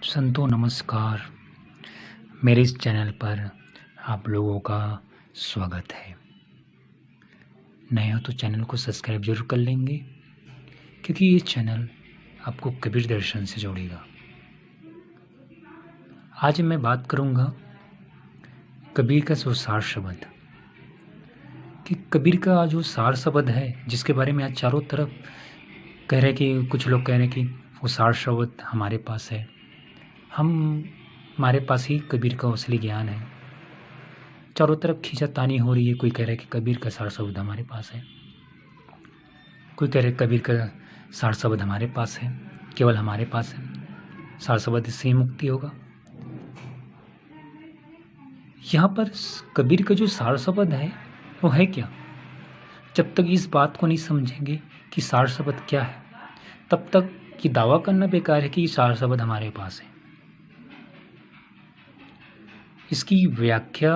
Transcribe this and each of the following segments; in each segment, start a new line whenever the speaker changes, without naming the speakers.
संतो नमस्कार। मेरे इस चैनल पर आप लोगों का स्वागत है। नए हो तो चैनल को सब्सक्राइब जरूर कर लेंगे, क्योंकि ये चैनल आपको कबीर दर्शन से जोड़ेगा। आज मैं बात करूंगा कबीर का जो सार शब्द, कि कबीर का जो सार शब्द है, जिसके बारे में आज चारों तरफ कह रहे कि कुछ लोग कह रहे कि वो सार शब्द हमारे पास है। हमारे पास ही कबीर का असली ज्ञान है। चारों तरफ खींचातानी हो रही है। कोई कह रहा है कि कबीर का सार शब्द हमारे पास है, कोई कह रहे कबीर का सार शब्द हमारे पास है, केवल हमारे पास है। सार शब्द इससे ही मुक्ति होगा। यहाँ पर कबीर का जो सार शब्द है वो है क्या? जब तक इस बात को नहीं समझेंगे कि सार शब्द क्या है, तब तक ये दावा करना बेकार है कि सार शब्द हमारे पास है। इसकी व्याख्या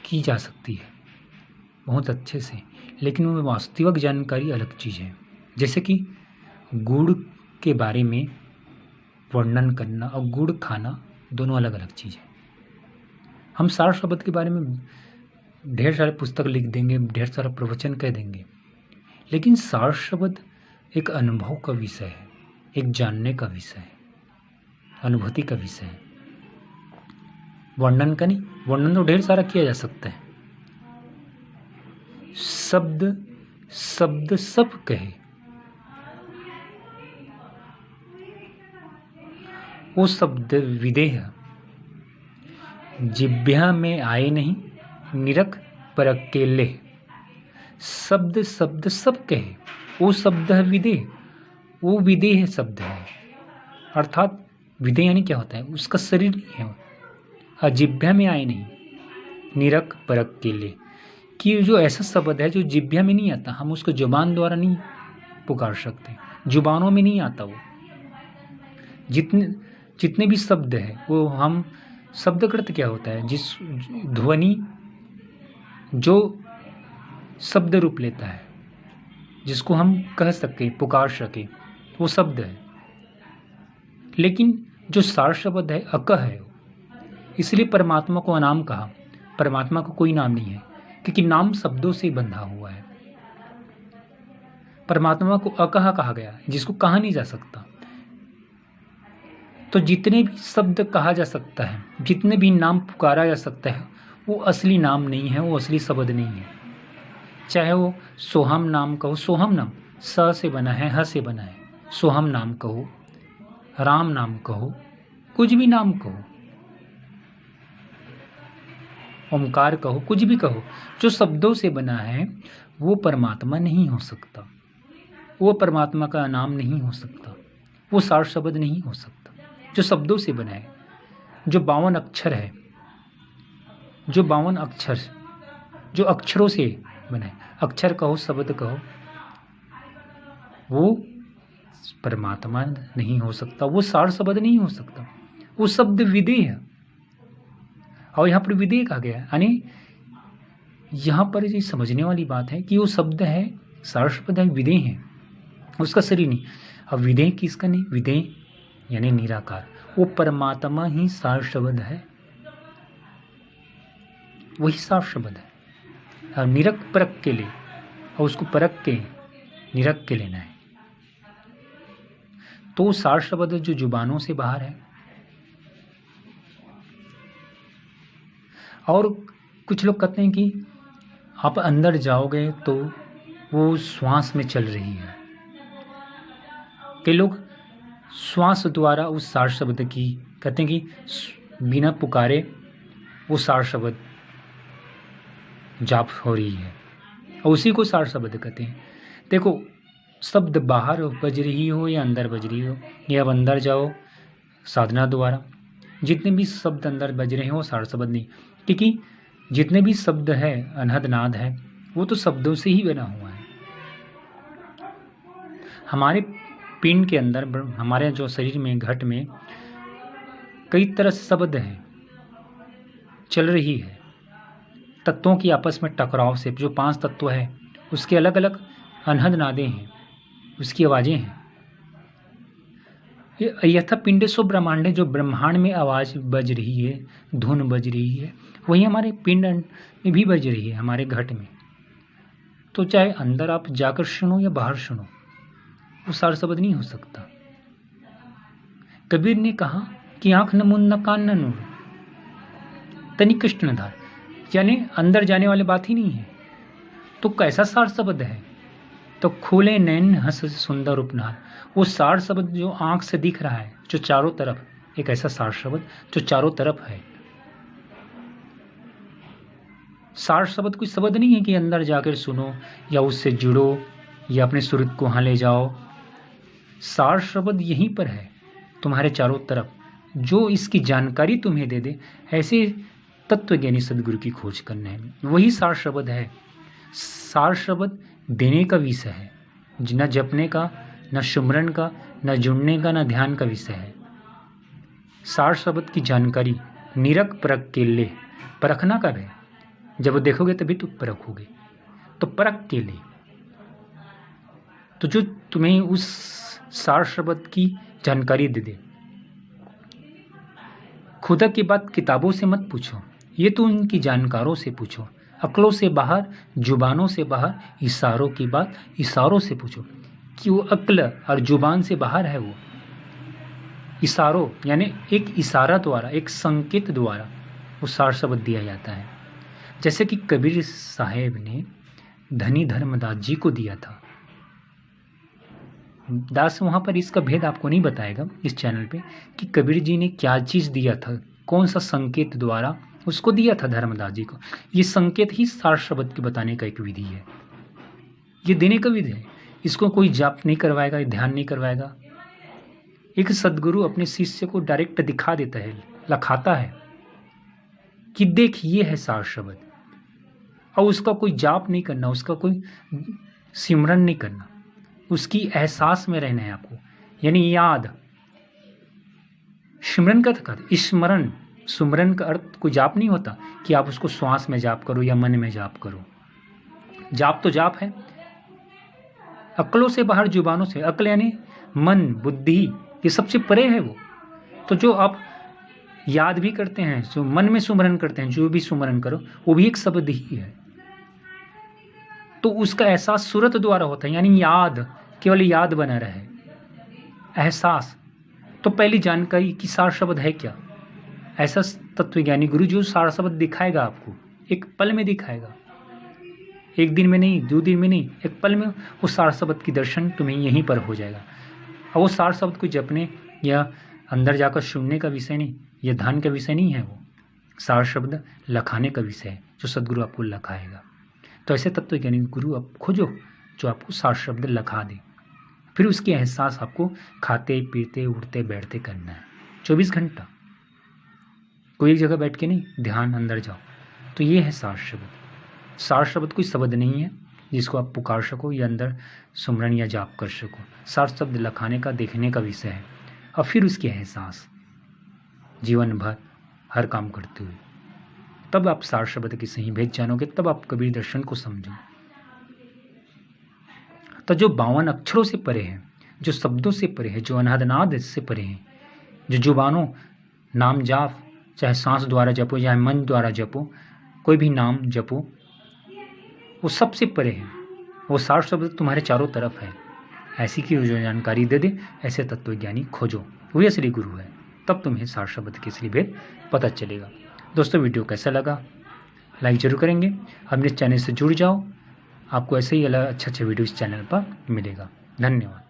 की जा सकती है बहुत अच्छे से, लेकिन वो वास्तविक जानकारी अलग चीज़ है। जैसे कि गुड़ के बारे में वर्णन करना और गुड़ खाना दोनों अलग अलग चीज़ है। हम सार शब्द के बारे में ढेर सारे पुस्तक लिख देंगे, ढेर सारा प्रवचन कह देंगे, लेकिन सार शब्द एक अनुभव का विषय है, एक जानने का विषय है, अनुभूति का विषय है। वर्णन का नहीं। वर्णन तो ढेर सारा किया जा सकता है। शब्द शब्द सब कहे, वो शब्द विदेह जिह्वा में आए नहीं, निरख परख के ले। शब्द शब्द सब कहे, वो शब्द है विदेह, वो विदेह शब्द है। अर्थात विदेह यानी क्या होता है? उसका शरीर नहीं है। जिह्वा में आए नहीं, निरख परख के ले, कि जो ऐसा शब्द है जो जिह्वा में नहीं आता, हम उसको जुबान द्वारा नहीं पुकार सकते, जुबानों में नहीं आता। वो जितने भी शब्द है वो हम शब्द का अर्थ क्या होता है? जिस ध्वनि जो शब्द रूप लेता है, जिसको हम कह सके, पुकार सके, वो शब्द है। लेकिन जो सार शब्द है अकह है। इसलिए परमात्मा को अनाम कहा। परमात्मा को कोई नाम नहीं है, क्योंकि नाम शब्दों से बंधा हुआ है। परमात्मा को अकहा कहा गया, जिसको कहा नहीं जा सकता। तो जितने भी शब्द कहा जा सकता है, जितने भी नाम पुकारा जा सकता है, वो असली नाम नहीं है, वो असली शब्द नहीं है। चाहे वो सोहम नाम कहो, सोहम नाम स से बना है, ह से बना है। सोहम नाम कहो, राम नाम कहो, कुछ भी नाम कहो, ओमकार कहो, कुछ भी कहो, जो शब्दों से बना है वो परमात्मा नहीं हो सकता। वो परमात्मा का नाम नहीं हो सकता। वो सार शब्द नहीं हो सकता जो शब्दों से बना है। जो 52 अक्षर है, जो 52 अक्षर जो अक्षरों से बना है, अक्षर कहो, शब्द कहो, वो परमात्मा नहीं हो सकता। वो सार शब्द नहीं हो सकता। वो शब्द विदेह है। और यहाँ पर विदेह कहा गया है, यानी यहाँ पर ये समझने वाली बात है कि वो शब्द है, सार शब्द है, विदेह है, उसका शरीर नहीं। अब विदेह किसका नहीं? विदेह यानी निराकार, वो परमात्मा ही सार शब्द है, वही सार शब्द है। और निरख परख के लिए, और उसको परख के निरख के लेना है। तो सार शब्द जो जुबानों से बाहर है। और कुछ लोग कहते हैं कि आप अंदर जाओगे तो वो श्वास में चल रही है। कई लोग श्वास द्वारा उस सार शब्द की कहते हैं कि बिना पुकारे वो सार शब्द जाप हो रही है, और उसी को सार शब्द कहते हैं। देखो, शब्द बाहर बज रही हो या अंदर बज रही हो, या अब अंदर जाओ साधना द्वारा, जितने भी शब्द अंदर बज रहे हैं वो सार शब्द नहीं। क्योंकि जितने भी शब्द है, अनहद नाद है, वो तो शब्दों से ही बना हुआ है। हमारे पिंड के अंदर, हमारे जो शरीर में, घट में कई तरह से शब्द हैं, चल रही है। तत्वों की आपस में टकराव से जो 5 तत्व है, उसके अलग अलग अनहद नादें हैं, उसकी आवाज़ें हैं। यथा पिंडेषु ब्रह्मांडे, जो ब्रह्मांड में आवाज़ बज रही है, धुन बज रही है, वही हमारे पिंड में भी बज रही है, हमारे घट में। तो चाहे अंदर आप जाकर सुनो या बाहर सुनो, वो सार शब्द नहीं हो सकता। कबीर ने कहा कि आंख न मुंद न कान न नूर, तनिक कृष्ण न धार, यानी अंदर जाने वाली बात ही नहीं है। तो कैसा सार शब्द है? तो खोले नैन हंस सुंदर उपनार, वो सार शब्द जो आंख से दिख रहा है, जो चारों तरफ, एक ऐसा सार शब्द जो चारों तरफ है। सार शब्द कोई शब्द नहीं है कि अंदर जाकर सुनो या उससे जुड़ो या अपने सुरत को वहाँ ले जाओ। सार शब्द यहीं पर है, तुम्हारे चारों तरफ, जो इसकी जानकारी तुम्हें दे दे। ऐसे तत्वज्ञानी सदगुरु की खोज करना है, वही सार शब्द है। सार शब्द देने का विषय है, न जपने का, न सुमरन का, न जुड़ने का, न ध्यान का विषय है। सार शब्द की जानकारी निरख परख के लिए, परखना कब है? जब देखोगे तभी तो परखोगे, तो परख के लिए। तो जो तुम्हें उस सार शब्द की जानकारी दे दे। खुदा की बात किताबों से मत पूछो, ये तो उनकी जानकारों से पूछो। अक्लों से बाहर, जुबानों से बाहर, इशारों की बात इशारों से पूछो। कि वो अक्ल और जुबान से बाहर है, वो इशारों यानी एक इशारा द्वारा, एक संकेत द्वारा वो सार शब्द दिया जाता है। जैसे कि कबीर साहेब ने धनी धर्मदास जी को दिया था। दास वहाँ पर इसका भेद आपको नहीं बताएगा इस चैनल पे कि कबीर जी ने क्या चीज़ दिया था, कौन सा संकेत द्वारा उसको दिया था धर्मदास जी को। ये संकेत ही सार शब्द के बताने का एक विधि है, ये देने का विधि है। इसको कोई जाप नहीं करवाएगा, ध्यान नहीं करवाएगा। एक सदगुरु अपने शिष्य को डायरेक्ट दिखा देता है, लखाता है कि देख ये है सार शब्द, और उसका कोई जाप नहीं करना, उसका कोई सिमरन नहीं करना, उसकी एहसास में रहना है आपको, यानी याद। सिमरन का था, स्मरण, सुमरन का अर्थ कोई जाप नहीं होता कि आप उसको श्वास में जाप करो या मन में जाप करो। जाप तो जाप है, अक्लों से बाहर, जुबानों से। अक्ल यानी मन, बुद्धि, ये सबसे परे है वो। तो जो आप याद भी करते हैं, जो मन में सुमरन करते हैं, जो भी सुमरन करो, वो भी एक शब्द ही है। तो उसका एहसास सूरत द्वारा होता है, यानी याद, केवल याद बना रहे, एहसास। तो पहली जानकारी कि सार शब्द है क्या। ऐसा तत्वज्ञानी गुरु जो सार शब्द दिखाएगा आपको, एक पल में दिखाएगा, एक दिन में नहीं, 2 दिन में नहीं, एक पल में वो सार शब्द की दर्शन तुम्हें यहीं पर हो जाएगा। और वो सार शब्द को जपने या अंदर जाकर सुनने का विषय नहीं, या ध्यान का विषय नहीं है। वो सार शब्द लखाने का विषय है, जो सदगुरु आपको लखाएगा। तो ऐसे तत्वज्ञानी गुरु आप खोजो जो आपको सार शब्द लखा दे। फिर उसकी एहसास आपको खाते पीते उठते बैठते करना है, 24 घंटा। कोई एक जगह बैठ के नहीं, ध्यान अंदर जाओ। तो ये है सार शब्द। सार शब्द कोई शब्द नहीं है जिसको आप पुकार सको या अंदर सुमरन या जाप कर सको। सार शब्द लखाने का, देखने का विषय है, और फिर उसकी एहसास जीवन भर हर काम करते हुए। तब आप सार शब्द की सही भेद जानोगे, तब आप कबीर दर्शन को समझो। तो जो 52 अक्षरों से परे है, जो शब्दों से परे है, जो अनादनाद से परे है, जो जुबानों नाम जाप, चाहे सांस द्वारा जपो चाहे मन द्वारा जपो, कोई भी नाम जपो, वो सबसे परे है। वो सार शब्द तुम्हारे चारों तरफ है। ऐसी की जो जानकारी दे दे, ऐसे तत्वज्ञानी खोजो, वही असली गुरु है। तब तुम्हें सार शब्द के असली भेद पता चलेगा। दोस्तों, वीडियो कैसा लगा लाइक जरूर करेंगे। अपने चैनल से जुड़ जाओ, आपको ऐसे ही अलग अच्छे वीडियो इस चैनल पर मिलेगा। धन्यवाद।